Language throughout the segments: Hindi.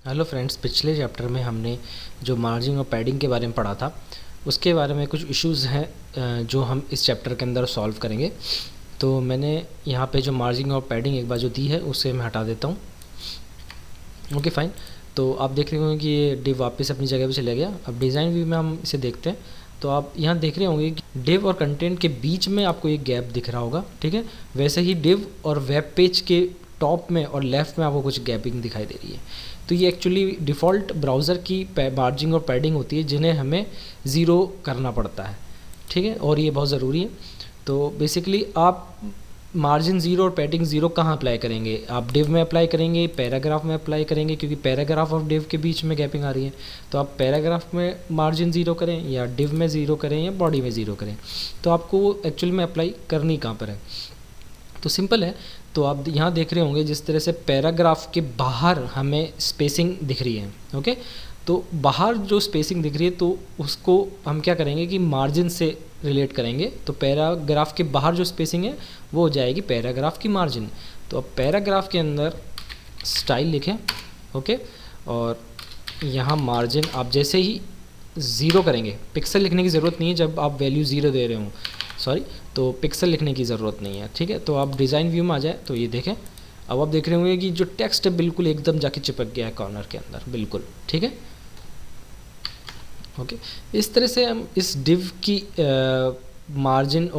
हेलो फ्रेंड्स, पिछले चैप्टर में हमने जो मार्जिन और पैडिंग के बारे में पढ़ा था उसके बारे में कुछ इश्यूज़ हैं जो हम इस चैप्टर के अंदर सॉल्व करेंगे। तो मैंने यहाँ पे जो मार्जिन और पैडिंग एक बार जो दी है उसे मैं हटा देता हूँ। Okay fine. तो आप देख रहे होंगे कि ये डिव वापस अपनी जगह पे चला गया। अब डिज़ाइन व्यू में हम इसे देखते हैं तो आप यहाँ देख रहे होंगे कि डिव और कंटेंट के बीच में आपको एक गैप दिख रहा होगा, ठीक है। वैसे ही डिव और वेब पेज के टॉप में और लेफ़्ट में आपको कुछ गैपिंग दिखाई दे रही है। तो ये एक्चुअली डिफ़ॉल्ट ब्राउज़र की मार्जिन और पैडिंग होती है जिन्हें हमें ज़ीरो करना पड़ता है, ठीक है, और ये बहुत ज़रूरी है। तो बेसिकली आप मार्जिन ज़ीरो और पैडिंग ज़ीरो कहाँ अप्लाई करेंगे? आप डिव में अप्लाई करेंगे, पैराग्राफ में अप्लाई करेंगे, क्योंकि पैराग्राफ और डिव के बीच में गैपिंग आ रही है। तो आप पैराग्राफ में मार्जिन ज़ीरो करें या डिव में ज़ीरो करें या बॉडी में ज़ीरो करें, तो आपको एक्चुअल में अप्लाई करनी कहाँ पर है? तो सिंपल है। तो आप यहाँ देख रहे होंगे जिस तरह से पैराग्राफ के बाहर हमें स्पेसिंग दिख रही है, ओके। तो बाहर जो स्पेसिंग दिख रही है तो उसको हम क्या करेंगे कि मार्जिन से रिलेट करेंगे। तो पैराग्राफ के बाहर जो स्पेसिंग है वो हो जाएगी पैराग्राफ की मार्जिन। तो अब पैराग्राफ के अंदर स्टाइल लिखें, ओके, और यहाँ मार्जिन आप जैसे ही ज़ीरो करेंगे, पिक्सल लिखने की ज़रूरत नहीं है जब आप वैल्यू ज़ीरो दे रहे हो, सॉरी, तो पिक्सल लिखने की ज़रूरत नहीं है, ठीक है। तो आप डिज़ाइन व्यू में आ जाए तो ये देखें। अब आप देख रहे होंगे कि जो टेक्स्ट है बिल्कुल एकदम जाके चिपक गया है कॉर्नर के अंदर, बिल्कुल, ठीक है, ओके। इस तरह से हम इस डिव की मार्जिन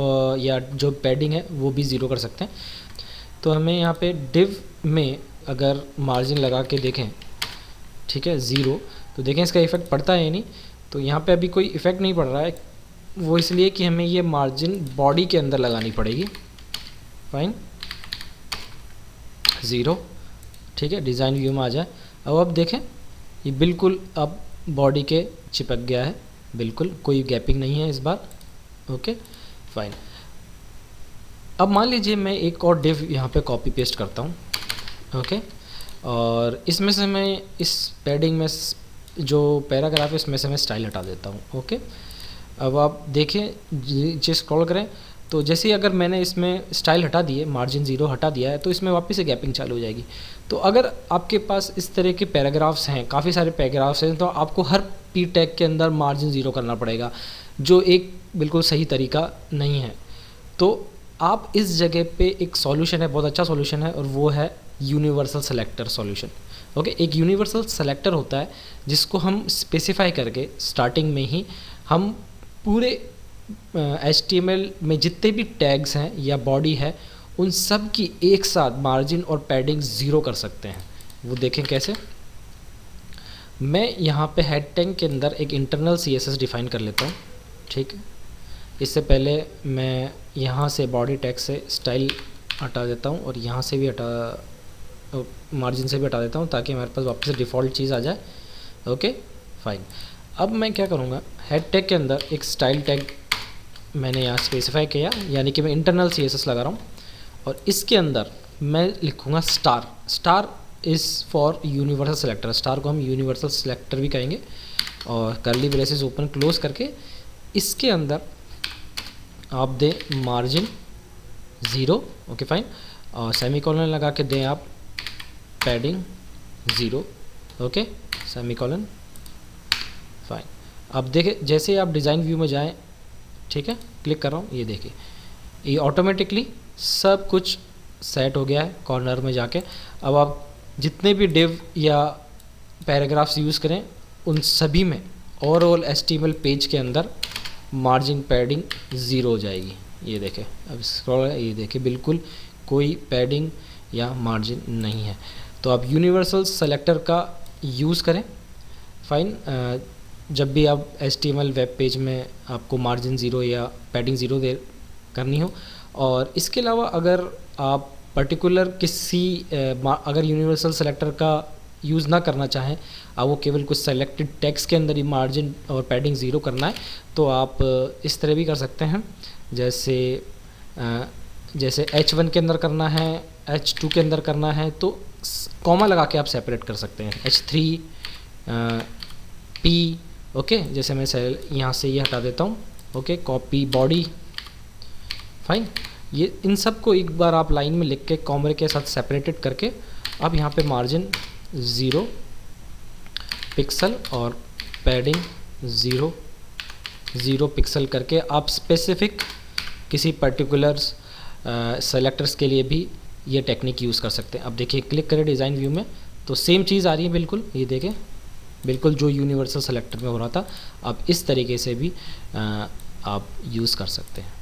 या जो पैडिंग है वो भी ज़ीरो कर सकते हैं। तो हमें यहाँ पे डिव में अगर मार्जिन लगा के देखें, ठीक है, ज़ीरो, तो देखें इसका इफ़ेक्ट पड़ता है या नहीं। तो यहाँ पे अभी कोई इफ़ेक्ट नहीं पड़ रहा है, वो इसलिए कि हमें ये मार्जिन बॉडी के अंदर लगानी पड़ेगी। फाइन, ज़ीरो, ठीक है। डिज़ाइन व्यू में आ जाए। अब आप देखें ये बिल्कुल अब बॉडी के चिपक गया है, बिल्कुल कोई गैपिंग नहीं है इस बार, ओके फाइन। अब मान लीजिए मैं एक और डिव यहाँ पे कॉपी पेस्ट करता हूँ, ओके, और इसमें से मैं इस पैडिंग में जो पैराग्राफ है इसमें से मैं स्टाइल हटा देता हूँ, ओके। अब आप देखें, नीचे स्क्रॉल करें तो जैसे ही अगर मैंने इसमें स्टाइल हटा दिए, मार्जिन ज़ीरो हटा दिया है, तो इसमें वापस से गैपिंग चालू हो जाएगी। तो अगर आपके पास इस तरह के पैराग्राफ्स हैं, काफ़ी सारे पैराग्राफ्स हैं, तो आपको हर पी टैग के अंदर मार्जिन ज़ीरो करना पड़ेगा, जो एक बिल्कुल सही तरीका नहीं है। तो आप इस जगह पे एक सॉल्यूशन है, बहुत अच्छा सॉल्यूशन है, और वो है यूनिवर्सल सेलेक्टर सॉल्यूशन, ओके। एक यूनिवर्सल सेलेक्टर होता है जिसको हम स्पेसिफाई करके स्टार्टिंग में ही हम पूरे HTML में जितने भी टैग्स हैं या बॉडी है उन सब की एक साथ मार्जिन और पैडिंग ज़ीरो कर सकते हैं। वो देखें कैसे। मैं यहाँ पे हेड टैग के अंदर एक इंटरनल CSS डिफ़ाइन कर लेता हूँ, ठीक है। इससे पहले मैं यहाँ से बॉडी टैग से स्टाइल हटा देता हूँ और यहाँ से भी मार्जिन से भी हटा देता हूँ ताकि हमारे पास वापस से डिफ़ॉल्ट चीज़ आ जाए, ओके फाइन। अब मैं क्या करूँगा, हेड टैग के अंदर एक स्टाइल टैग मैंने यहाँ स्पेसिफाई किया, यानी कि मैं इंटरनल CSS लगा रहा हूँ, और इसके अंदर मैं लिखूँगा star. Star is for universal selector, star को हम यूनिवर्सल सेलेक्टर भी कहेंगे, और कर्ली ब्रेसेस ओपन क्लोज करके इसके अंदर आप दें मार्जिन ज़ीरो, ओके फाइन, और सेमीकोलन लगा के दें आप padding zero, okay, semicolon, fine. अब देखें जैसे ही आप डिज़ाइन व्यू में जाएं, ठीक है, क्लिक कर रहा हूँ, ये देखिए ये ऑटोमेटिकली सब कुछ सेट हो गया है कॉर्नर में जाके। अब आप जितने भी डिव या पैराग्राफ्स यूज़ करें उन सभी में ओवरऑल HTML पेज के अंदर मार्जिन पैडिंग ज़ीरो हो जाएगी। ये देखें, अब स्क्रॉल है, ये देखें बिल्कुल कोई पैडिंग या मार्जिन नहीं है। तो आप यूनिवर्सल सेलेक्टर का यूज़ करें, फाइन, जब भी आप HTML वेब पेज में आपको मार्जिन ज़ीरो या पैडिंग ज़ीरो दे करनी हो। और इसके अलावा अगर आप पर्टिकुलर अगर यूनिवर्सल सेलेक्टर का यूज़ ना करना चाहें, आप वो केवल कुछ सेलेक्टेड टेक्स्ट के अंदर ही मार्जिन और पैडिंग ज़ीरो करना है, तो आप इस तरह भी कर सकते हैं। जैसे H1 के अंदर करना है, H2 के अंदर करना है, तो कॉमा लगा के आप सेपरेट कर सकते हैं, H3 P, ओके। जैसे मैं यहाँ से ये हटा देता हूँ, ओके, कॉपी बॉडी, फाइन। ये इन सब को एक बार आप लाइन में लिख के कॉमा के साथ सेपरेटेड करके आप यहाँ पे मार्जिन ज़ीरो पिक्सल और पैडिंग 0 पिक्सल करके आप स्पेसिफिक किसी पर्टिकुलर सेलेक्टर्स के लिए भी ये टेक्निक यूज़ कर सकते हैं। अब देखिए क्लिक करें डिज़ाइन व्यू में तो सेम चीज़ आ रही है बिल्कुल, ये देखें बिल्कुल जो यूनिवर्सल सेलेक्टर में हो रहा था। अब इस तरीके से भी आप यूज़ कर सकते हैं।